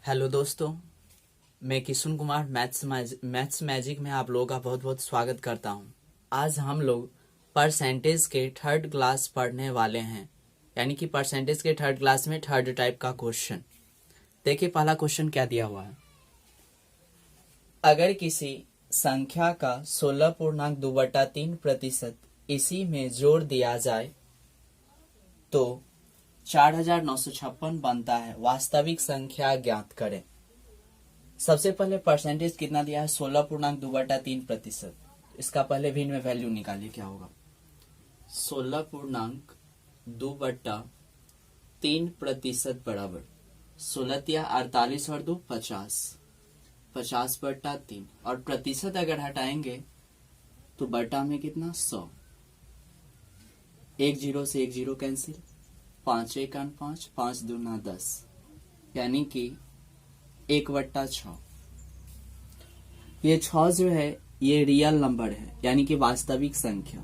Hello दोस्तों, मैं Kishun Kumar maths magic में आप लोगों का बहुत बहुत स्वागत करता हूं। आज हम लोग परसेंटेज के थर्ड क्लास पढ़ने वाले हैं, यानी कि परसेंटेज के थर्ड क्लास में थर्ड टाइप का क्वेश्चन। देखिए पहला क्वेश्चन क्या दिया हुआ है। अगर किसी संख्या का 16.2/3% इसी में जोड़ दिया जाए तो 4956 बनता है। वास्तविक संख्या ज्ञात करें। सबसे पहले परसेंटेज कितना दिया है, 16.2/3%। इसका पहले भिन्न में वैल्यू निकालिए, क्या होगा। 16.2/3% बराबर 16×48 और 2 50, 50/3 और प्रतिशत अगर हटाएंगे तो बटा में कितना 100। 1 0 से 1 0 कैंसिल, 5 1 5, 5 2 10, यानी कि 1/6। ये 6 जो है ये रियल नंबर है, यानी कि वास्तविक संख्या।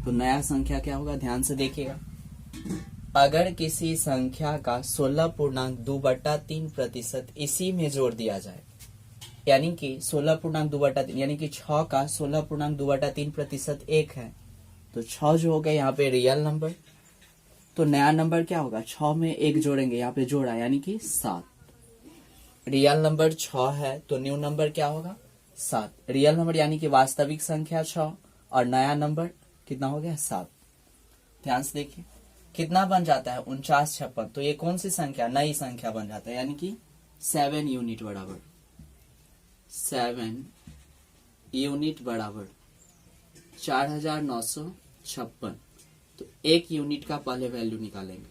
तो नया संख्या क्या होगा, ध्यान से देखिएगा। अगर किसी संख्या का 16.2/3% इसी में जोड़ दिया जाए, यानी कि 16.2/3 यानी कि 6 का 16.2/3% 1 है, तो 6 जो हो गया यहाँ पे रियल नंबर। तो नया नंबर क्या होगा, 6 में 1 जोड़ेंगे, यहाँ पे जोड़ा यानी कि 7। रियल नंबर 6 है तो न्यू नंबर क्या होगा 7। रियल नंबर यानी कि वास्तविक संख्या 6 और नया नंबर कितना हो गया 7। ध्यान से देखिए कितना बन जाता है 4956। तो ये कौन सी संख्या, नई संख्या बन जाता है, यानी कि 7 यूनिट बराबर 7 यूनिट बराबर 4956। तो 1 यूनिट का पहले वैल्यू निकालेंगे।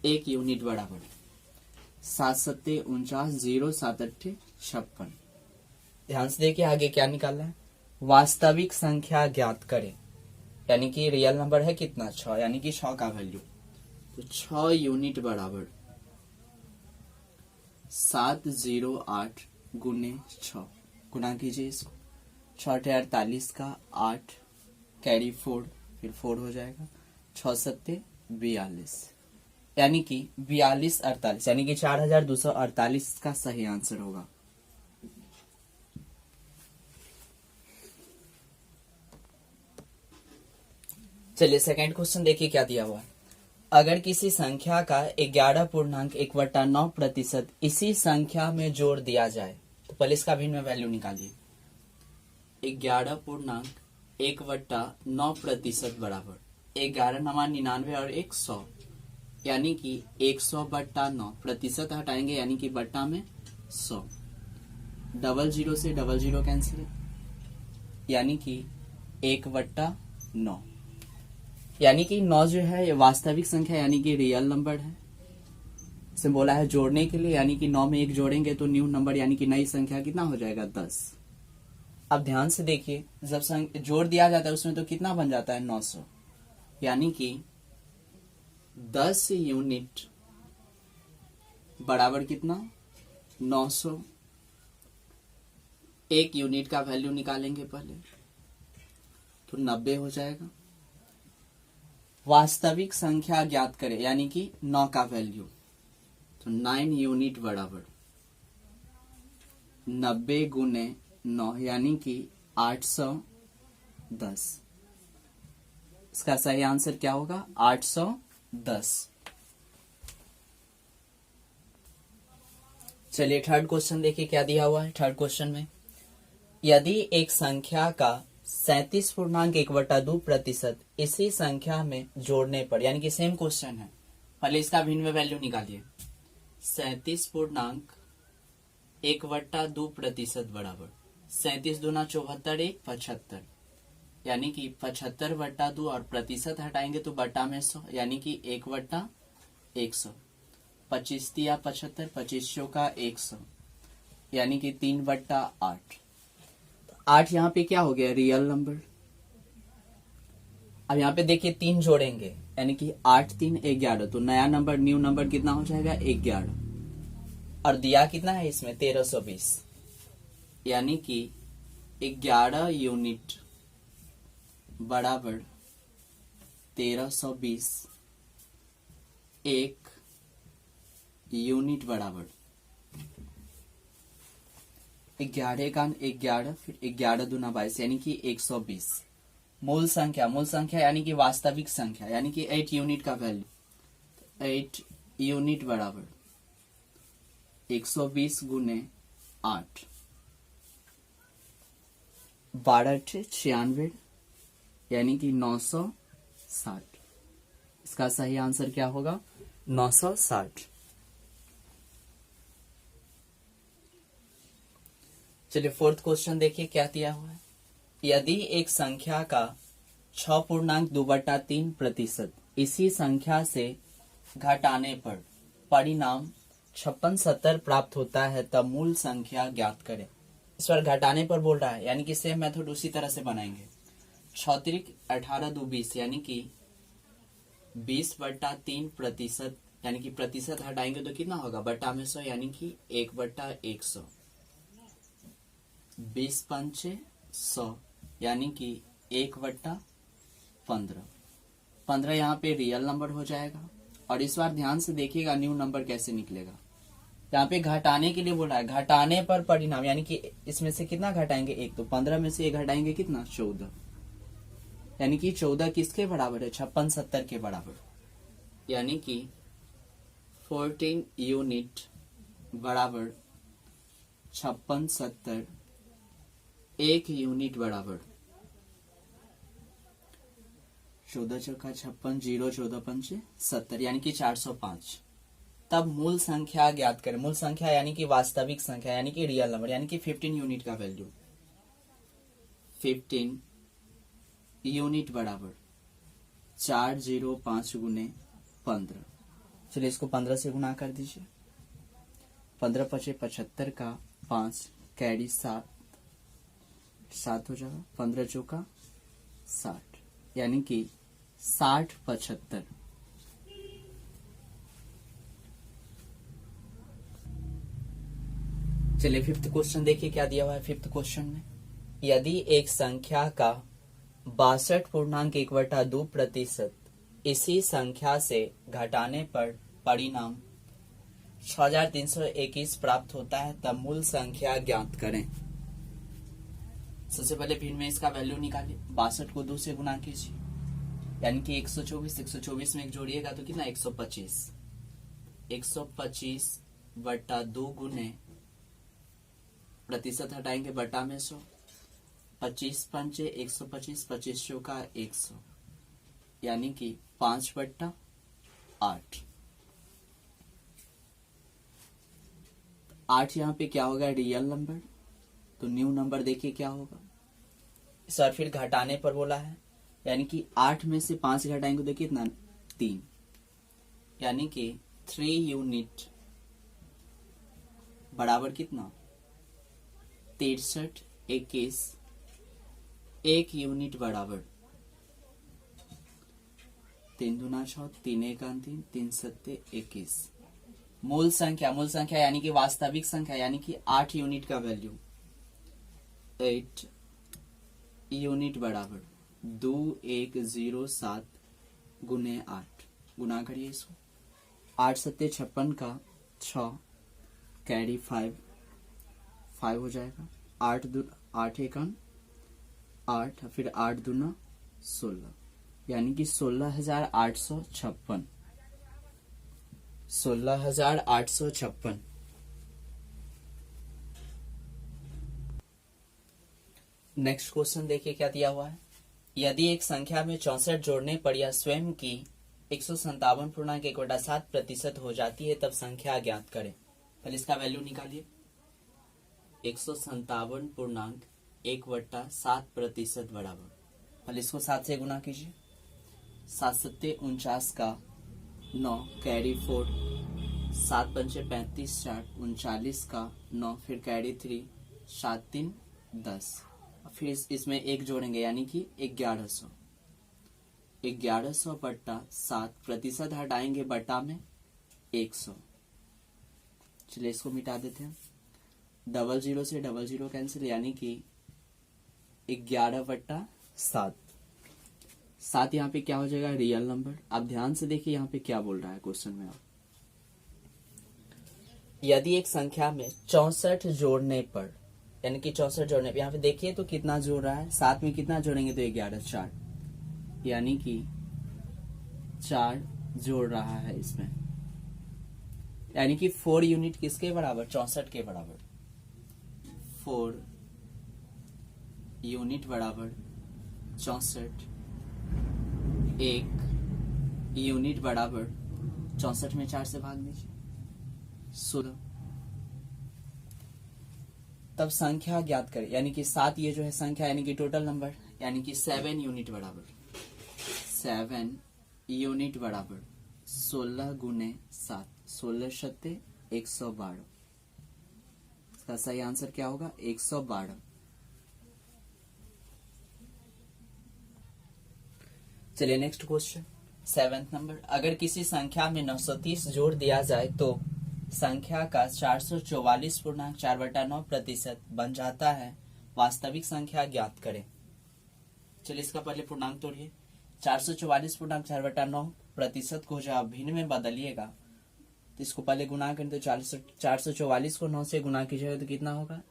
1 यूनिट बराबर 7 7 49, 0 7 8 56। ध्यान से देखिए आगे क्या निकालना है, वास्तविक संख्या ज्ञात करें, यानी कि रियल नंबर है कितना 6, यानी कि 6 का वैल्यू। तो 6 यूनिट बराबर 708 गुने 6, गुना कीजिए इसको। 6 48 का 8 कैरी 4, फिर 4 हो जाएगा। 6 7 42, यानी कि 4248, यानी कि 4248 का सही आंसर होगा। चलिए सेकंड क्वेश्चन देखिए क्या दिया हुआ है। अगर किसी संख्या का 11.1/9% इसी संख्या में जोड़ दिया जाए तो पहले इसका भिन्न में वैल्यू निकालिए। 11.1/9% बराबर 11 9 99 और 100, यानी कि 100/9। प्रतिशत हटाएंगे यानी कि बट्टा में 100। 00 से 00 कैंसिल, यानी कि 1/9। यानी कि 9 जो है ये वास्तविक संख्या, यानी कि रियल नंबर है। इसे बोला है जोड़ने के लिए, यानी कि 9 में 1 जोड़ेंगे तो न्यू नंबर यानी कि नई संख्या कितना हो जाएगा 10। अब ध्यान से देखिए जब जोड़ दिया जाता है उसमें तो कितना बन जाता है 900, यानी कि 10 यूनिट बराबर कितना 900। 1 यूनिट का वैल्यू निकालेंगे पहले तो 90 हो जाएगा। वास्तविक संख्या ज्ञात करें, यानी कि 9 का वैल्यू, तो 9 यूनिट बराबर 90 गुने 9, यानी कि 810। इसका सही आंसर क्या होगा 810। चलिए थर्ड क्वेश्चन देखिए क्या दिया हुआ है। थर्ड क्वेश्चन में यदि एक संख्या का 37.1/2% इसी संख्या में जोड़ने पर, यानी कि सेम क्वेश्चन है, पहले इसका भिन्न में वैल्यू निकालिए। 37.1/2% बराबर 37 दूना 74 1 75, यानी कि 75/2 और प्रतिशत हटाएंगे तो बटा में 100, यानी कि 1/100। 25 या 75, 25 का 100, यानी कि 3/8। 8 यहाँ पे क्या हो गया रियल नंबर। अब यहाँ पे देखिए 3 जोड़ेंगे, यानी कि 8 3 11, तो नया नंबर न्यू नंबर कितना हो जाएगा 11। और दिया कितना है इसमें 1320, यानी कि 11 यूनिट बराबर 1320। 1 यूनिट बराबर 11 का 11, फिर 11 दूना 22 यानी कि 120। मूल संख्या यानी कि वास्तविक संख्या यानी कि 8 यूनिट का वैल्यू, 8 यूनिट बराबर 120 गुने 8, 12×96 यानी कि 960। इसका सही आंसर क्या होगा? 960। चलिए फोर्थ क्वेश्चन देखिए क्या दिया हुआ है। यदि एक संख्या का 6.2/3% इसी संख्या से घटाने पर परिणाम 5670 प्राप्त होता है तब मूल संख्या ज्ञात करें। इस बार घटाने पर बोल रहा है यानी कि सेम मेथड उसी तरह से बनाएंगे। 6×18 यानी कि 20/3% यानी कि प्रतिशत हटाएंगे तो कितना होगा? बटा में 100 यानी कि 1/100। 20×5=100 यानी कि 1/15। 15 यहाँ पे रियल नंबर हो जाएगा। और इस बार ध्यान से देखिएगा न्यू नंबर कैसे निकलेगा। यहाँ पे घटाने के लिए बोला है, घटाने पर परिणाम यानी कि इसमें से कितना घटाएंगे? 1, तो 15 में से 1 घटाएंगे कितना? 14, यानी कि 14 किसके बराबर है? 5670 के बराबर, यानी कि 14 यूनिट बराबर 5670, 1 यूनिट बराबर 14×56 0 14×5 70 यानी कि 405। तब मूल संख्या ज्ञात करें। मूल संख्या यानी कि वास्तविक संख्या यानी कि रियल नंबर यानी कि 15 यूनिट का वैल्यू, 15 यूनिट बराबर 405 गुने 15। चलिए इसको 15 से गुना कर दीजिए। 15×5 75 का 5 कैरी 7 हो जाएगा। 15×4 60 यानी कि 60×75। चलिए फिफ्थ क्वेश्चन देखिए क्या दिया हुआ है। फिफ्थ क्वेश्चन में यदि एक संख्या का 62.1/2% इसी संख्या से घटाने पर परिणाम 6321 प्राप्त होता है तब मूल संख्या ज्ञात करें। सबसे पहले भिन्न में इसका वैल्यू निकालिए। 62 को 2 से गुना कीजिए यानी कि 124। 124 में एक जोड़िएगा तो कितना? 125। 125/2 गुने प्रतिशत हटाएंगे बटा में 100। 25×5 125, 25×4 100 यानी कि 5/8। 8 यहाँ पे क्या होगा? रियल नंबर, तो न्यू नंबर देखिए क्या होगा। इस बार फिर घटाने पर बोला है यानी कि 8 में से 5 घटाएंगे तो कितना? 3 यानी कि 3 यूनिट बराबर कितना? 6321। 1 यूनिट बराबर 3 दूना 6, 3 1 3, 3 7 21। मूल संख्या यानी कि वास्तविक संख्या यानी कि 8 यूनिट का वैल्यू, 8 यूनिट बराबर 2107 गुने 8। गुना करिए इसको। 8 7 56 का 6 कैरी 5 हो जाएगा। 8 1 8 फिर 8 दूना 16 यानी कि 16,856। 16,856। नेक्स्ट क्वेश्चन देखिए क्या दिया हुआ है। यदि एक संख्या में 64 जोड़ने पर यह स्वयं की 157.1/7% हो जाती है तब संख्या ज्ञात करें। पहले इसका वैल्यू निकालिए। 157.1/7% बराबर, पहले इसको 7 से गुना कीजिए। 7 7 49 का 9 कैरी 4, 7 5 35 4 39 का 9 फिर कैरी 3, 7 3 10। फिर इसमें एक जोड़ेंगे यानी कि 1100। 1100/7 प्रतिशत हटाएंगे बटा में 100। चलिए इसको मिटा देते हैं। 00 से 00 कैंसिल यानी कि 11/7। 7 यहाँ पे क्या हो जाएगा? Real number. आप ध्यान से देखिए यहाँ पे क्या बोल रहा है क्वेश्चन में। आप यदि एक संख्या में 64 जोड़ने पर, यानी कि 64 जोड़ने पर, यहाँ पे देखिए तो कितना जोड़ रहा है, साथ में कितना जोड़ेंगे तो 11, 4, यानी कि 4 जोड़ रहा है इसमें, यानी कि 4 यूनिट किसके बराबर, 64 के बराबर। 4 यूनिट बराबर 64, 1 यूनिट बराबर 64 में 4 से भाग दीजिए, 16। तब संख्या ज्ञात करें, यानी कि 7 ये जो है संख्या, यानी कि टोटल नंबर, यानी कि 7 यूनिट बराबर 7 यूनिट बराबर 16 गुने 7, 16 सत्ते 112। इसका सही आंसर क्या होगा, 112। चलिए नेक्स्ट क्वेश्चन 7th नंबर। अगर किसी संख्या में 930 जोड़ दिया जाए तो संख्या का 444.4/9% बन जाता है, वास्तविक संख्या ज्ञात करें। चलिए इसका पहले पूर्णांक तोड़िए। 444.4/9% को जब भिन्न में बदलिएगा तो इसको पहले गुना करें तो 444 को 9 से गुना कीजिएगा तो कितना होगा,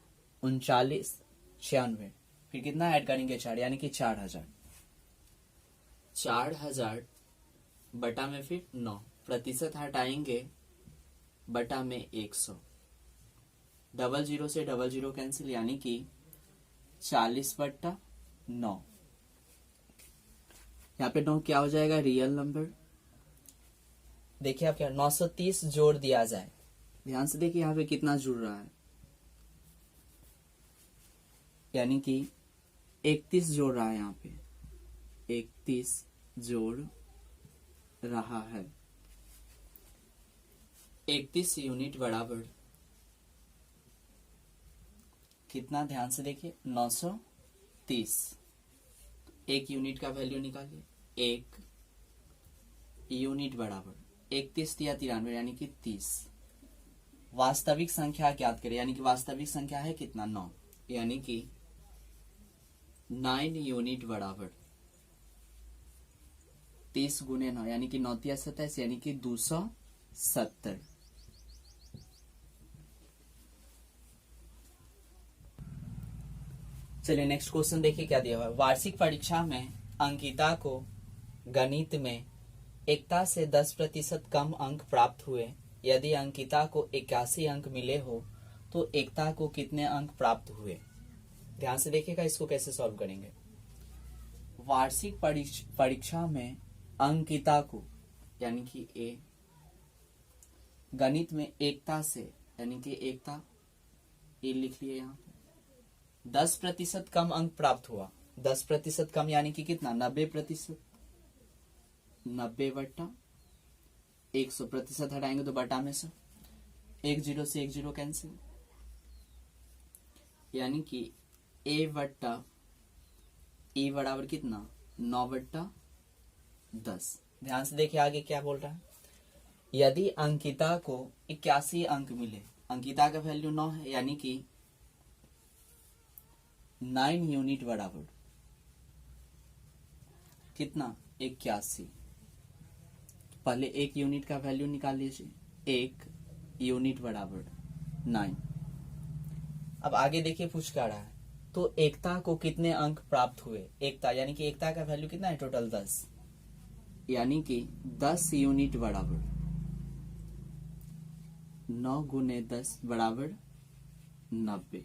3996। फिर कितना ऐड करेंगे, 4, यानी कि 4000। 4000 बटा में फिर 9, प्रतिशत हटाएंगे बटा में 100, 00 से 00 कैंसिल, यानी कि 40/9। यहाँ पे 9 क्या हो जाएगा, रियल नंबर। देखिए आप क्या, 930 जोड़ दिया जाए, ध्यान से देखिए यहाँ पे कितना जुड़ रहा है, यानी कि 31 जोड़ रहा है, यहाँ पे 31 जोड़ रहा है। 31 यूनिट बराबर कितना, ध्यान से देखिए, 930। एक यूनिट का वैल्यू निकालिए, 1 यूनिट बराबर 31 या 93, यानी कि 30। वास्तविक संख्या ज्ञात करें, यानी कि वास्तविक संख्या है कितना, 9, यानी कि 9 यूनिट बराबर 30 गुने 9, यानी कि 9 × 27, यानी कि 270। चलिए नेक्स्ट क्वेश्चन देखिए क्या दिया हुआ है। वार्षिक परीक्षा में अंकिता को गणित में एकता से 10% कम अंक प्राप्त हुए। यदि अंकिता को 81 अंक मिले हो तो एकता को कितने अंक प्राप्त हुए। ध्यान से देखिएगा इसको कैसे सॉल्व करेंगे। वार्षिक परीक्षा में अंकिता को, यानी कि ए, गणित में एकता से, यानी कि एकता ए लिख लिए यहाँ पे, 10% कम अंक प्राप्त हुआ। 10% कम यानी कि कितना, 90%। 90/100, प्रतिशत हटाएंगे तो बटा में 100, 10 से 10 कैंसिल, यानी कि ए बराबर कितना, 9/10। ध्यान से देखिए आगे क्या बोल रहा है। यदि अंकिता को 81 अंक मिले, अंकिता का वैल्यू 9 है, यानी कि 9 यूनिट बराबर कितना, 81। पहले 1 यूनिट का वैल्यू निकाल लीजिए, 1 यूनिट बराबर 9। अब आगे देखिए पूछ क्या रहा है, तो एकता को कितने अंक प्राप्त हुए। एकता यानी कि एकता का वैल्यू कितना है, टोटल 10, यानी कि 10 यूनिट बराबर 9 × 10 बराबर 90।